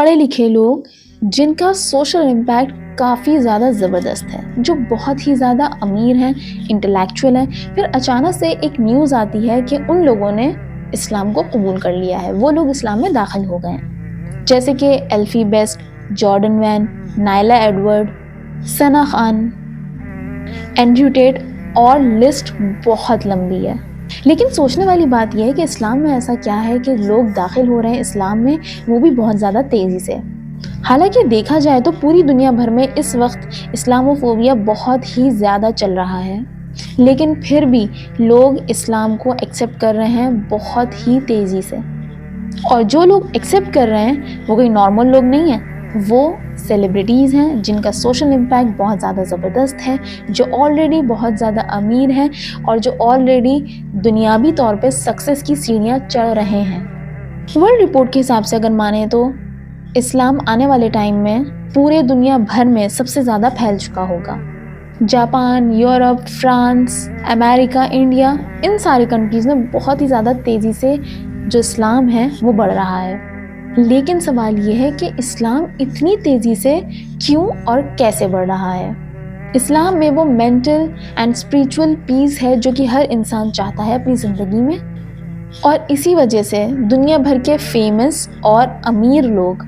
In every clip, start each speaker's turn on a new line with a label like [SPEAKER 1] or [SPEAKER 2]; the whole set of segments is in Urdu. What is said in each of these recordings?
[SPEAKER 1] پڑھے لکھے لوگ جن کا سوشل امپیکٹ کافی زیادہ زبردست ہے، جو بہت ہی زیادہ امیر ہیں، انٹلیکچوئل ہیں، پھر اچانک سے ایک نیوز آتی ہے کہ ان لوگوں نے اسلام کو قبول کر لیا ہے، وہ لوگ اسلام میں داخل ہو گئے ہیں، جیسے کہ Alfie Best, Jordan Wayne, Nyla Edward, Sana Khan, Andrew Tate, اور لسٹ بہت لمبی ہے۔ لیکن سوچنے والی بات یہ ہے کہ اسلام میں ایسا کیا ہے کہ لوگ داخل ہو رہے ہیں اسلام میں، وہ بھی بہت زیادہ تیزی سے۔ حالانکہ دیکھا جائے تو پوری دنیا بھر میں اس وقت اسلاموفوبیا بہت ہی زیادہ چل رہا ہے، لیکن پھر بھی لوگ اسلام کو ایکسیپٹ کر رہے ہیں بہت ہی تیزی سے۔ اور جو لوگ ایکسیپٹ کر رہے ہیں وہ کوئی نارمل لوگ نہیں ہیں، وہ سیلیبریٹیز ہیں جن کا سوشل امپیکٹ بہت زیادہ زبردست ہے، جو آلریڈی بہت زیادہ امیر ہیں اور جو آلریڈی دنیاوی طور پہ سکسیس کی سیڑھیاں چڑھ رہے ہیں۔ ورلڈ رپورٹ کے حساب سے اگر مانیں تو اسلام آنے والے ٹائم میں پورے دنیا بھر میں سب سے زیادہ پھیل چکا ہوگا۔ جاپان، یورپ، فرانس، امریکہ، انڈیا، ان ساری کنٹریز میں بہت ہی زیادہ تیزی سے جو اسلام ہے وہ بڑھ رہا ہے۔ لیکن سوال یہ ہے کہ اسلام اتنی تیزی سے کیوں اور کیسے بڑھ رہا ہے؟ اسلام میں وہ مینٹل اینڈ اسپریچول پیس ہے جو کہ ہر انسان چاہتا ہے اپنی زندگی میں، اور اسی وجہ سے دنیا بھر کے فیمس اور امیر لوگ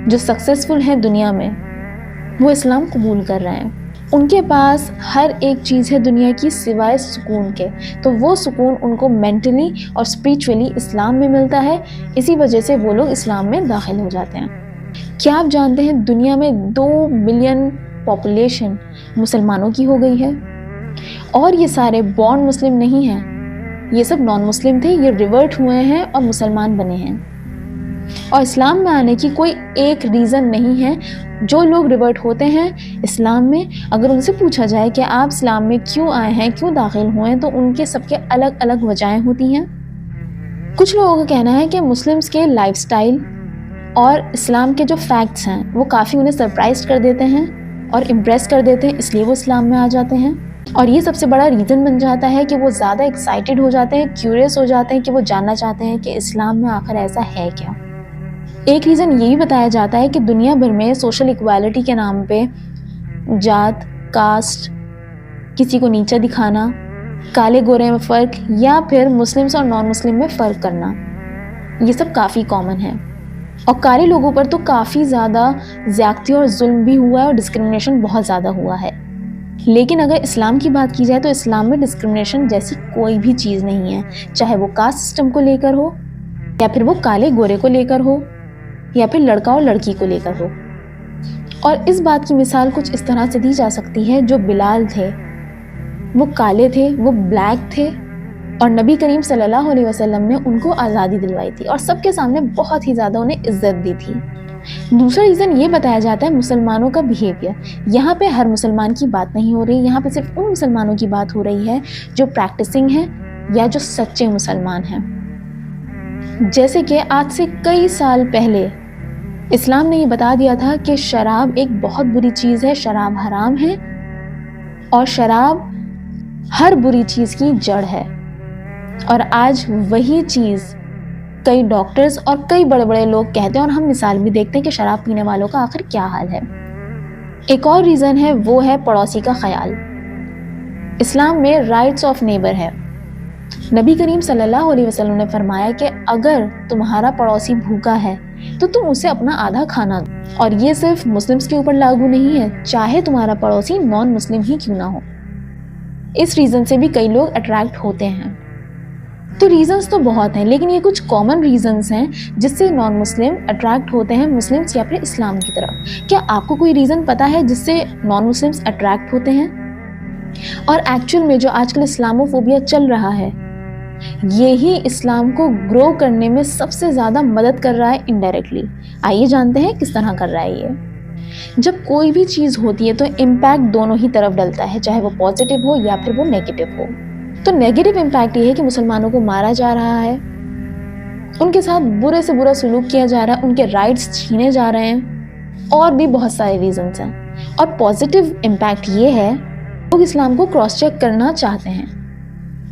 [SPEAKER 1] جو سکسیسفل ہیں دنیا میں، وہ اسلام قبول کر رہے ہیں۔ ان کے پاس ہر ایک چیز ہے دنیا کی سوائے سکون کے، تو وہ سکون ان کو مینٹلی اور اسپریچولی اسلام میں ملتا ہے، اسی وجہ سے وہ لوگ اسلام میں داخل ہو جاتے ہیں۔ کیا آپ جانتے ہیں دنیا میں 2 بلین پاپولیشن مسلمانوں کی ہو گئی ہے؟ اور یہ سارے بورن مسلم نہیں ہیں، یہ سب نان مسلم تھے، یہ ریورٹ ہوئے ہیں اور مسلمان بنے ہیں۔ اور اسلام میں آنے کی کوئی ایک ریزن نہیں ہے۔ جو لوگ ریورٹ ہوتے ہیں اسلام میں، اگر ان سے پوچھا جائے کہ آپ اسلام میں کیوں آئے ہیں، کیوں داخل ہوئے ہیں، تو ان کے سب کے الگ الگ وجہیں ہوتی ہیں۔ کچھ لوگوں کا کہنا ہے کہ مسلمس کے لائف سٹائل اور اسلام کے جو فیکٹس ہیں وہ کافی انہیں سرپرائز کر دیتے ہیں اور امپریس کر دیتے ہیں، اس لیے وہ اسلام میں آ جاتے ہیں، اور یہ سب سے بڑا ریزن بن جاتا ہے کہ وہ زیادہ ایکسائٹیڈ ہو جاتے ہیں، کیوریس ہو جاتے ہیں کہ وہ جاننا چاہتے ہیں کہ اسلام میں آخر ایسا ہے کیا۔ ایک ریزن یہ بھی بتایا جاتا ہے کہ دنیا بھر میں سوشل ایکویلٹی کے نام پہ ذات، کاسٹ، کسی کو نیچا دکھانا، کالے گورے میں فرق، یا پھر مسلمس اور نان مسلم میں فرق کرنا، یہ سب کافی کامن ہے۔ اور کالے لوگوں پر تو کافی زیادہ زیادتی اور ظلم بھی ہوا ہے اور ڈسکرمنیشن بہت زیادہ ہوا ہے۔ لیکن اگر اسلام کی بات کی جائے تو اسلام میں ڈسکرمنیشن جیسی کوئی بھی چیز نہیں ہے، چاہے وہ کاسٹ سسٹم کو لے کر ہو، یا پھر وہ کالے گورے کو لے کر ہو، یا پھر لڑکا اور لڑکی کو لے کر ہو۔ اور اس بات کی مثال کچھ اس طرح سے دی جا سکتی ہے، جو بلال تھے وہ کالے تھے، وہ بلیک تھے، اور نبی کریم صلی اللہ علیہ وسلم نے ان کو آزادی دلوائی تھی اور سب کے سامنے بہت ہی زیادہ انہیں عزت دی تھی۔ دوسرا ریزن یہ بتایا جاتا ہے مسلمانوں کا بیہیویئر۔ یہاں پہ ہر مسلمان کی بات نہیں ہو رہی، یہاں پہ صرف ان مسلمانوں کی بات ہو رہی ہے جو پریکٹسنگ ہیں یا جو سچے مسلمان ہیں۔ جیسے کہ آج سے کئی سال پہلے اسلام نے یہ بتا دیا تھا کہ شراب ایک بہت بری چیز ہے، شراب حرام ہے، اور شراب ہر بری چیز کی جڑ ہے۔ اور آج وہی چیز کئی ڈاکٹرز اور کئی بڑے بڑے لوگ کہتے ہیں، اور ہم مثال بھی دیکھتے ہیں کہ شراب پینے والوں کا آخر کیا حال ہے۔ ایک اور ریزن ہے، وہ ہے پڑوسی کا خیال۔ اسلام میں رائٹس آف نیبر ہے۔ نبی کریم صلی اللہ علیہ وسلم نے فرمایا کہ اگر تمہارا پڑوسی بھوکا ہے تو تم اسے اپنا آدھا کھانا دو، اور یہ صرف مسلمس کے اوپر لاگو نہیں ہے، چاہے تمہارا پڑوسی نان مسلم ہی کیوں نہ ہو۔ اس ریزن سے بھی کئی لوگ اٹریکٹ ہوتے ہیں۔ تو ریزنز تو بہت ہیں، لیکن یہ کچھ کامن ریزنز ہیں جس سے نان مسلم اٹریکٹ ہوتے ہیں مسلمس یا پھر اسلام کی طرف۔ کیا آپ کو کوئی ریزن پتا ہے جس سے نان مسلمس اٹریکٹ ہوتے ہیں؟ اور ایکچوئل میں جو آج کل اسلاموفوبیا چل رہا ہے، یہی اسلام کو گرو کرنے میں سب سے زیادہ مدد کر رہا ہے انڈائریکٹلی۔ آئیے جانتے ہیں کس طرح کر رہا ہے یہ۔ جب کوئی بھی چیز ہوتی ہے تو امپیکٹ دونوں ہی طرف ڈلتا ہے، چاہے وہ پازیٹیو ہو یا پھر وہ نیگیٹو ہو۔ تو نیگیٹو امپیکٹ یہ ہے کہ مسلمانوں کو مارا جا رہا ہے، ان کے ساتھ برے سے برا سلوک کیا جا رہا ہے، ان کے رائٹس چھینے جا رہے ہیں، اور بھی بہت سارے ریزنز ہیں۔ اور پازیٹیو امپیکٹ یہ ہے لوگ اسلام کو کراس چیک کرنا چاہتے ہیں۔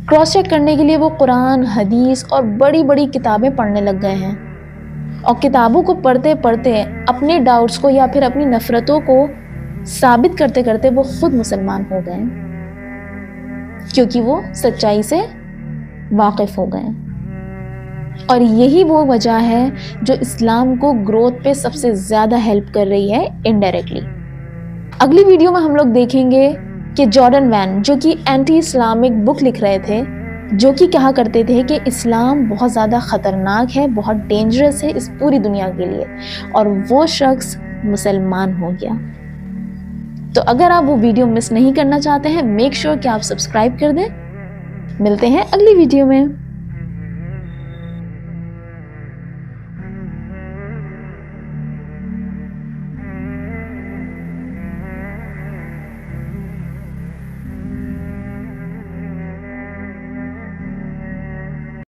[SPEAKER 1] کراس چیک کرنے کے لیے وہ قرآن، حدیث اور بڑی بڑی کتابیں پڑھنے لگ گئے ہیں، اور کتابوں کو پڑھتے پڑھتے اپنے ڈاؤٹس کو یا پھر اپنی نفرتوں کو ثابت کرتے کرتے وہ خود مسلمان ہو گئے، کیونکہ وہ سچائی سے واقف ہو گئے۔ اور یہی وہ وجہ ہے جو اسلام کو گروتھ پہ سب سے زیادہ ہیلپ کر رہی ہے انڈائریکٹلی۔ اگلی ویڈیو میں ہم لوگ دیکھیں گے کہ جارڈن وین جو کہ اینٹی اسلامک بک لکھ رہے تھے، جو کہ کہا کرتے تھے کہ اسلام بہت زیادہ خطرناک ہے، بہت ڈینجرس ہے اس پوری دنیا کے لیے، اور وہ شخص مسلمان ہو گیا۔ تو اگر آپ وہ ویڈیو مس نہیں کرنا چاہتے ہیں، میک شیور کہ آپ سبسکرائب کر دیں۔ ملتے ہیں اگلی ویڈیو میں۔